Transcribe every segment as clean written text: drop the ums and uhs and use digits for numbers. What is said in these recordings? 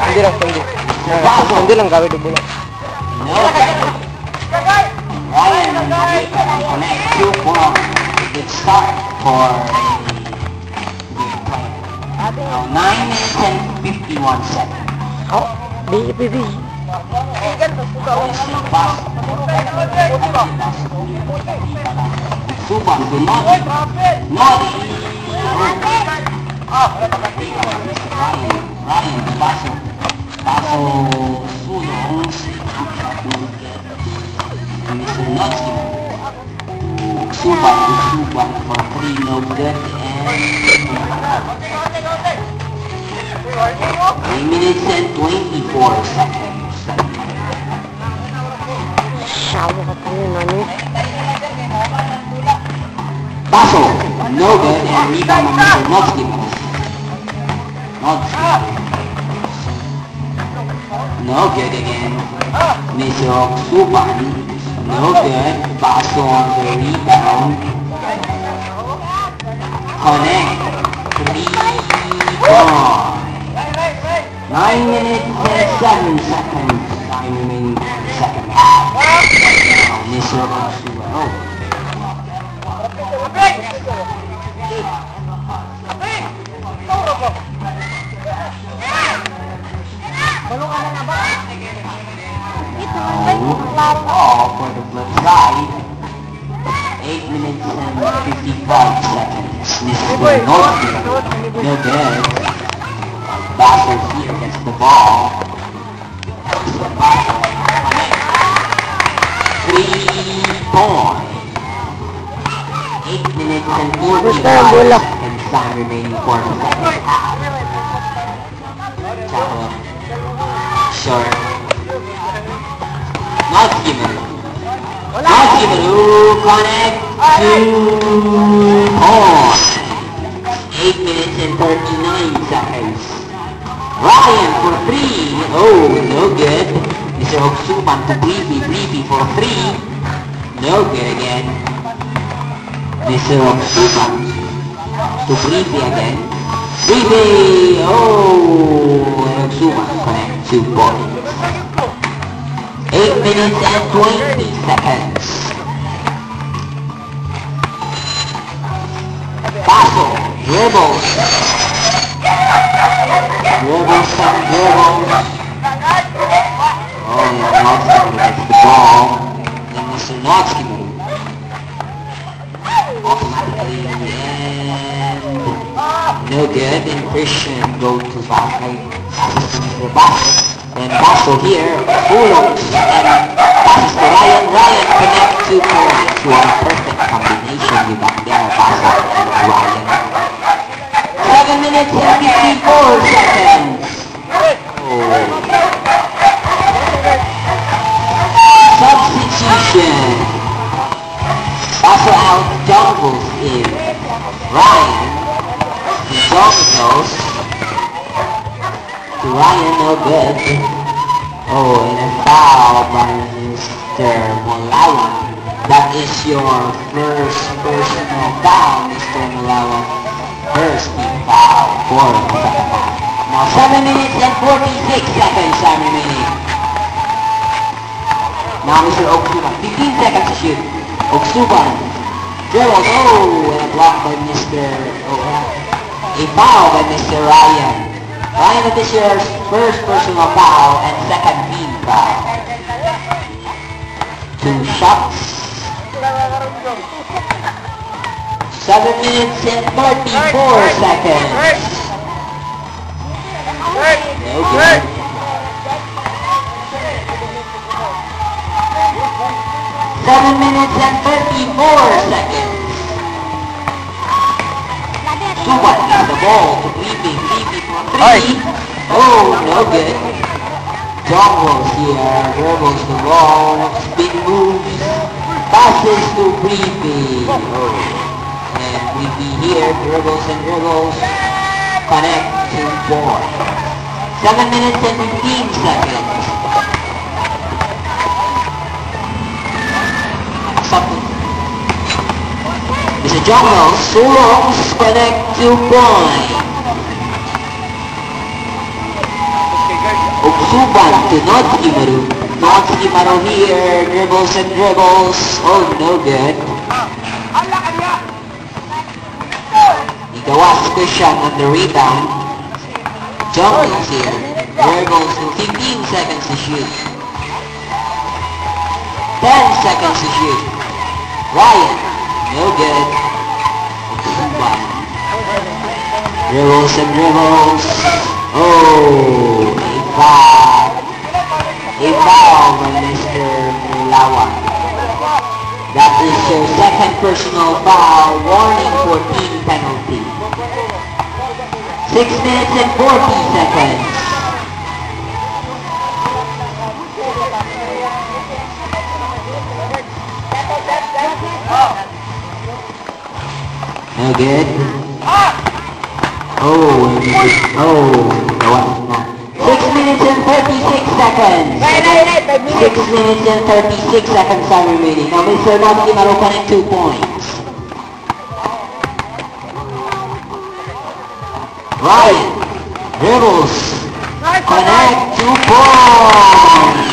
Hindi lang, hindi. Hindi lang gawin di bola. Ryan connect 2 for good start for 9 minutes and 51 seconds. Oh, BPB. Suban to Nodi. Nodi. Ryan, paso. Paso sulong. Mr. Notsky. Suban for 3, no good. And 3 minutes and 24 seconds. Shawa ka pa yun, ano? Paso, no good, and rebound on Mr. Notsky. No good again. Mr. Suban, no good. Paso on the rebound. Connect. 3 points. 9 minutes and 7 seconds. 9 remaining seconds. Mr. Suban. Oh. For the flip side, 8 minutes and 55 seconds. This is the Notsky. No good. Basel here gets the ball. 3 points. 8 minutes and 45 seconds. Time remaining for the second half. Chapel. Short. Notsky connect 2 points. 8 minutes and 39 seconds. Ryan for 3. Oh, no good. Mr. Oksuban to Breezy for 3. No good again. Mr. Oksuban to Breezy again. Breezy! Oh, and Oksuban connect 2 points. 8 minutes and 20 seconds. Paso, dribbles. Dribbles. Oh, yeah, Notsky gets the ball. Then Mr. Notsky move. Automatically in the end. No good. Then Christian go to basket. The basket. Then Basel here, Fulons, and passes to Ryan. Ryan connect 2 points. One perfect combination with that there, Basel and Ryan. 7 minutes and 54 seconds. Oh. Substitution. Basel out, Jungles in. Ryan, the Jungles. Ryan, no good. Oh, and a foul by Mr. Mulawan. That is your first personal foul, Mr. Mulawan. First team foul for the second half. Now 7 minutes and 46 seconds time remaining. Now Mr. Oksuban, 15 seconds to shoot. Oksuban, dribbles, oh, and a block by Mr. A foul by Mr. Ryan. Ryan, this year's first personal foul and second team foul. 2 shots. 7 minutes and 34 seconds. No good. 7 minutes and 34 seconds. Suban has the ball to Creepy for 3. Oh, no good. Jungles here, dribbles the ball, spin moves, passes to Creepy. Oh, and Creepy here, dribbles, connect to 4. 7 minutes and 15 seconds. Mr. Jungles, Sulongs connect 2 points. Uksuban to Notsuki Maru. Notsuki Maru here, dribbles and dribbles. Oh, no good. Igawas Christian on the rebound. Jungles here. Dribbles to 15 seconds to shoot. 10 seconds to shoot. Ryan, no good. Uksuban. Dribbles and dribbles. Oh, a foul. A foul from Mr. Mulawan. That is your second personal foul. Warning for team penalty. 6 minutes and 40 seconds. No good. Gawas na. 6 minutes and 36 seconds. 6 minutes and 36 seconds are remaining. Now Mr. Notsuki Maru connect 2 points. Ryan dribbles. Connect 2 points.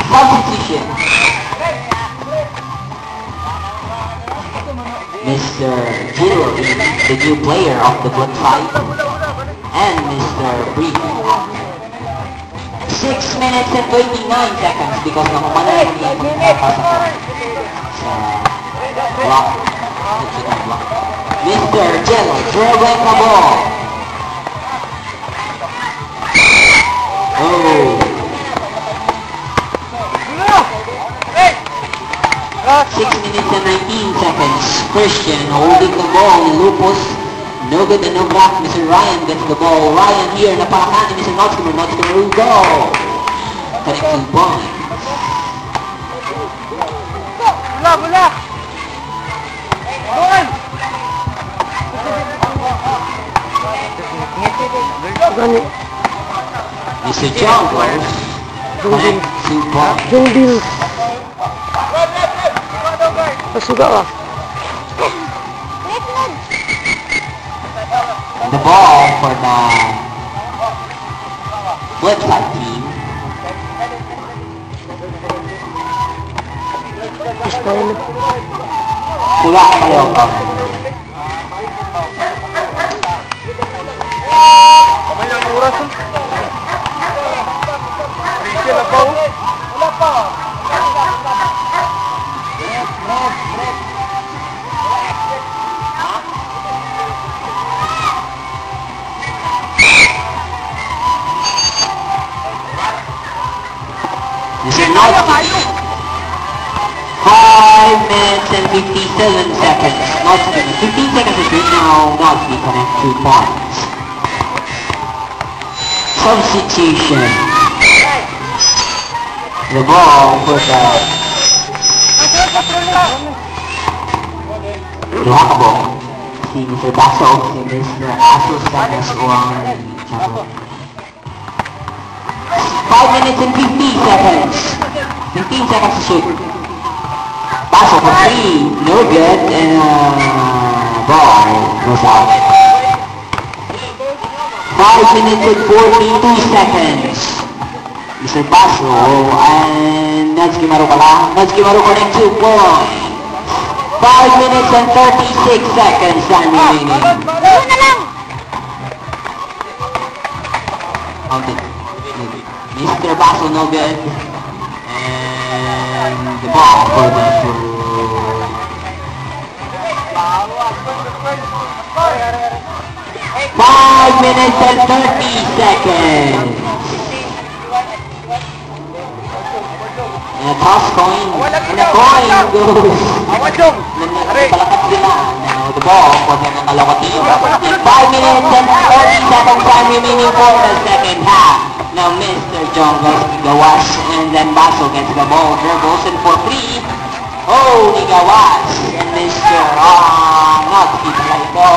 Substitution. Mr. Giro is the new player of the Blood Fight, and Mr. Brief. 6 minutes and 29 seconds because nakumana yung magpapasa ko sa block. Mr. Jello dribbling the ball. Oh. 6 minutes and 19 seconds. Christian holding the ball. Lupus. No good and no back. Mr. Ryan gets the ball. Ryan here. Napakahan ni Mr. Notsuki Maru. Notsuki Maru go. Connect 2 points. Bola! Mr. Jungles. Connect 2 points. Jungbil. Pasuga ka. The ball for the flip side team. Style. Pula ka kayo. Kamay lang oras. Rachel na pa. Wala pa. Mr. Notsuki. 5 minutes and 57 seconds. Notsuki. 15 seconds to shoot now. Notsuki connect 2 points. Substitution. The ball for the Luhakabo. Si Mr. Baso, si Mr. Asos Sanas o ang Chaco. 5 minutes and 50 seconds. 15 seconds to shoot. Baso for 3. No good. And ball goes out. 5 minutes and 42 seconds. Mr. Baso and Notsuki Maru pala. Notsuki Maru connect 2 points. 5 minutes and 36 seconds time remaining. Counted. Mr. Baso no good. And the ball for the full. 5 minutes and 30 seconds. And a toss coin. And a coin goes. Palakat sila. Now the ball for the Nakalawa team. 5 minutes and 30 seconds time remaining for the second half. Now Mr. Jungles Gawas and then Baso gets the ball. Dribbles and for 3. Oh, Gawas and Mr. Notsuki pala ito.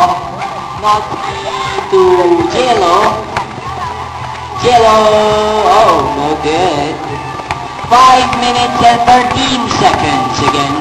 Notsuki to Jello. Jello. Oh, no good. 5 minutes and 13 seconds again.